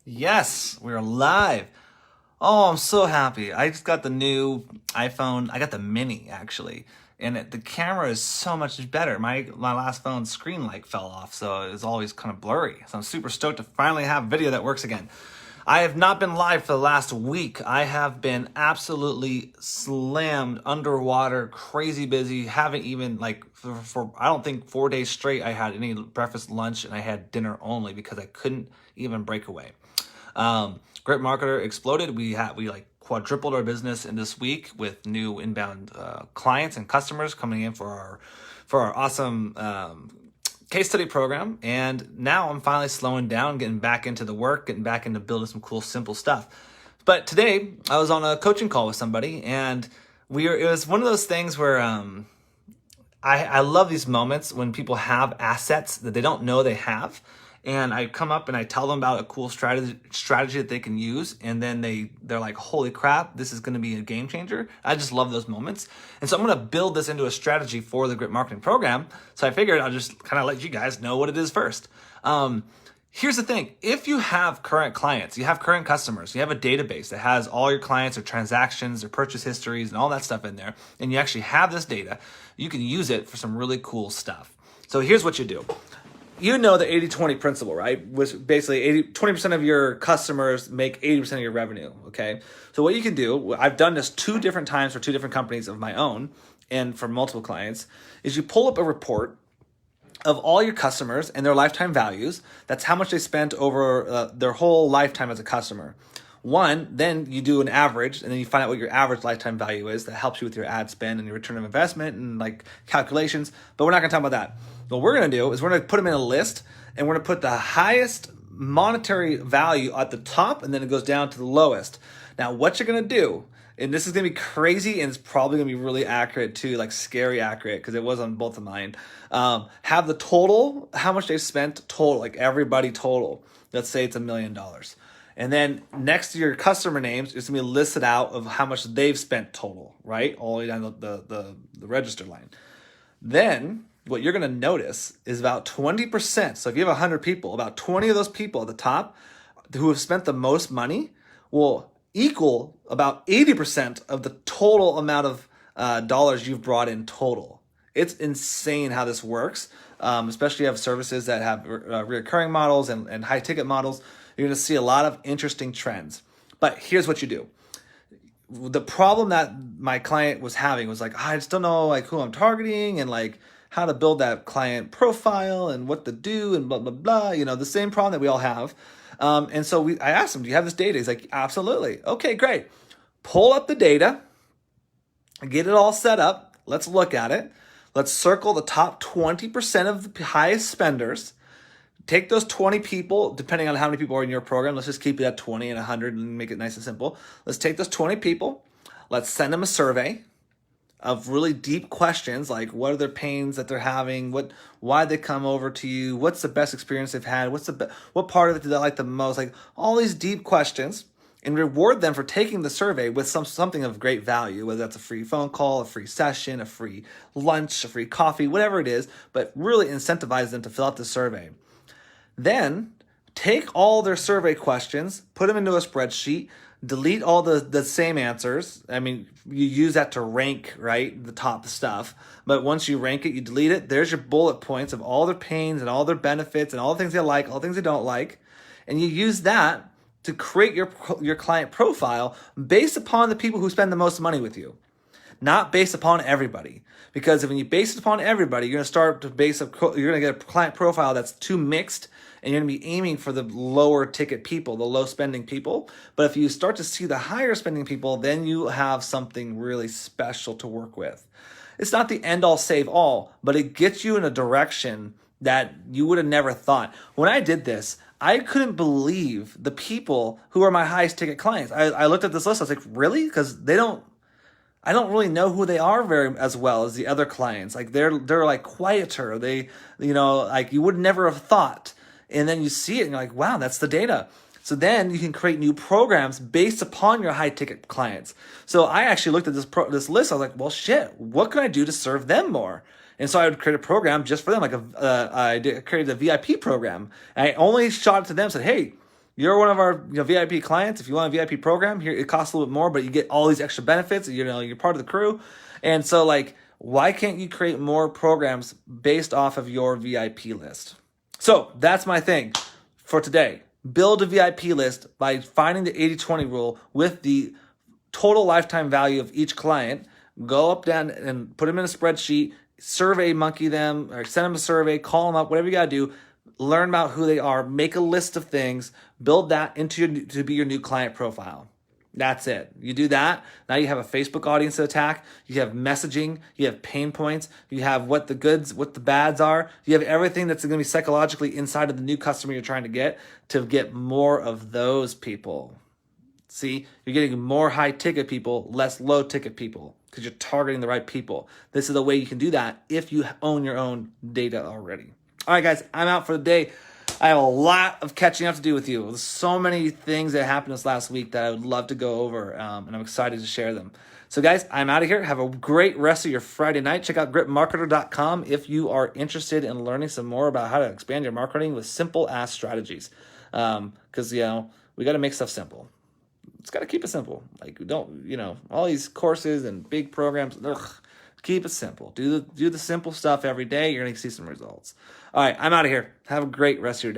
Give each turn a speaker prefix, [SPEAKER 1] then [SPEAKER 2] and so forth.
[SPEAKER 1] Yes, we're live. Oh, I'm so happy. I just got the new iPhone. I got the mini actually. And the camera is so much better. My last phone's screen like fell off, so it's always kind of blurry. So I'm super stoked to finally have video that works again. I have not been live for the last week. I have been absolutely slammed underwater, crazy busy. Haven't even for I don't think 4 days straight I had any breakfast, lunch, and I had dinner only because I couldn't even break away. Grit Marketer exploded. We like quadrupled our business in this week with new inbound clients and customers coming in for our awesome case study program. And now I'm finally slowing down, getting back into the work, getting back into building some cool, simple stuff. But today I was on a coaching call with somebody, and it was one of those things where I love these moments when people have assets that they don't know they have. And I come up and I tell them about a cool strategy that they can use. And then they're like, holy crap, this is going to be a game changer. I just love those moments. And so I'm going to build this into a strategy for the Grit Marketing Program. So I figured I'll just kind of let you guys know what it is first. Here's the thing. If you have current clients, you have current customers, you have a database that has all your clients, or transactions, or purchase histories, and all that stuff in there, and you actually have this data, you can use it for some really cool stuff. So here's what you do. You know the 80-20 principle, right? Which basically 20% of your customers make 80% of your revenue, okay? So what you can do, I've done this 2 different times for 2 different companies of my own and for multiple clients, is you pull up a report of all your customers and their lifetime values. That's how much they spent over their whole lifetime as a customer. Then you do an average, and then you find out what your average lifetime value is. That helps you with your ad spend and your return of investment and like calculations, but we're not gonna talk about that. What we're gonna do is we're gonna put them in a list, and we're gonna put the highest monetary value at the top, and then it goes down to the lowest. Now, what you're gonna do, and this is gonna be crazy, and it's probably gonna be really accurate too, like scary accurate, because it was on both of mine. Have the total, how much they've spent total, like everybody total. Let's say it's $1 million. And then next to your customer names, it's gonna be listed out of how much they've spent total, right? All the way down the register line. Then what you're gonna notice is about 20%. So if you have 100 people, about 20 of those people at the top who have spent the most money will equal about 80% of the total amount of dollars you've brought in total. It's insane how this works, especially if you have services that have recurring models and high ticket models. You're going to see a lot of interesting trends. But here's what you do. The problem that my client was having was like, I just don't know like who I'm targeting and like how to build that client profile and what to do and blah, blah, blah. You know, the same problem that we all have. And so I asked him, do you have this data? He's like, absolutely. Okay, great. Pull up the data, get it all set up. Let's look at it. Let's circle the top 20% of the highest spenders. Take those 20 people, depending on how many people are in your program. Let's just keep it at 20 and 100 and make it nice and simple. Let's take those 20 people. Let's send them a survey of really deep questions, like what are their pains that they're having, why they come over to you, what's the best experience they've had, what part of it do they like the most, like all these deep questions, and reward them for taking the survey with something of great value, whether that's a free phone call, a free session, a free lunch, a free coffee, whatever it is, but really incentivize them to fill out the survey. Then take all their survey questions, put them into a spreadsheet, delete all the same answers. I mean, you use that to rank, right, the top stuff. But once you rank it, you delete it. There's your bullet points of all their pains and all their benefits and all the things they like, all the things they don't like. And you use that to create your client profile based upon the people who spend the most money with you. Not based upon everybody. Because when you base it upon everybody, you're going to get a client profile that's too mixed, and you're going to be aiming for the lower ticket people, the low spending people. But if you start to see the higher spending people, then you have something really special to work with. It's not the end all save all, but it gets you in a direction that you would have never thought. When I did this, I couldn't believe the people who are my highest ticket clients. I looked at this list, I was like, really? Because I don't really know who they are as well as the other clients. Like they're like quieter. They, like you would never have thought. And then you see it and you're like, wow, that's the data. So then you can create new programs based upon your high ticket clients. So I actually looked at this list. I was like, well, shit, what can I do to serve them more? And so I would create a program just for them. Like I created a VIP program. And I only shot it to them, said, hey, you're one of our VIP clients. If you want a VIP program, here it costs a little bit more, but you get all these extra benefits. You're part of the crew, and so like, why can't you create more programs based off of your VIP list? So that's my thing for today. Build a VIP list by finding the 80-20 rule with the total lifetime value of each client. Go up, down, and put them in a spreadsheet, survey monkey them, or send them a survey, call them up, whatever you got to do. Learn about who they are, make a list of things, build that to be your new client profile. That's it. You do that, now you have a Facebook audience to attack, you have messaging, you have pain points, you have what the goods, what the bads are, you have everything that's going to be psychologically inside of the new customer you're trying to get more of those people. See, you're getting more high ticket people, less low ticket people, because you're targeting the right people. This is the way you can do that if you own your own data already. All right, guys, I'm out for the day. I have a lot of catching up to do with you. There's so many things that happened this last week that I would love to go over, and I'm excited to share them. So, guys, I'm out of here. Have a great rest of your Friday night. Check out gritmarketer.com if you are interested in learning some more about how to expand your marketing with simple-ass strategies. Because, we got to make stuff simple. It's got to keep it simple. Like, we don't, all these courses and big programs, keep it simple. Do the simple stuff every day. You're going to see some results. All right, I'm out of here. Have a great rest of your day.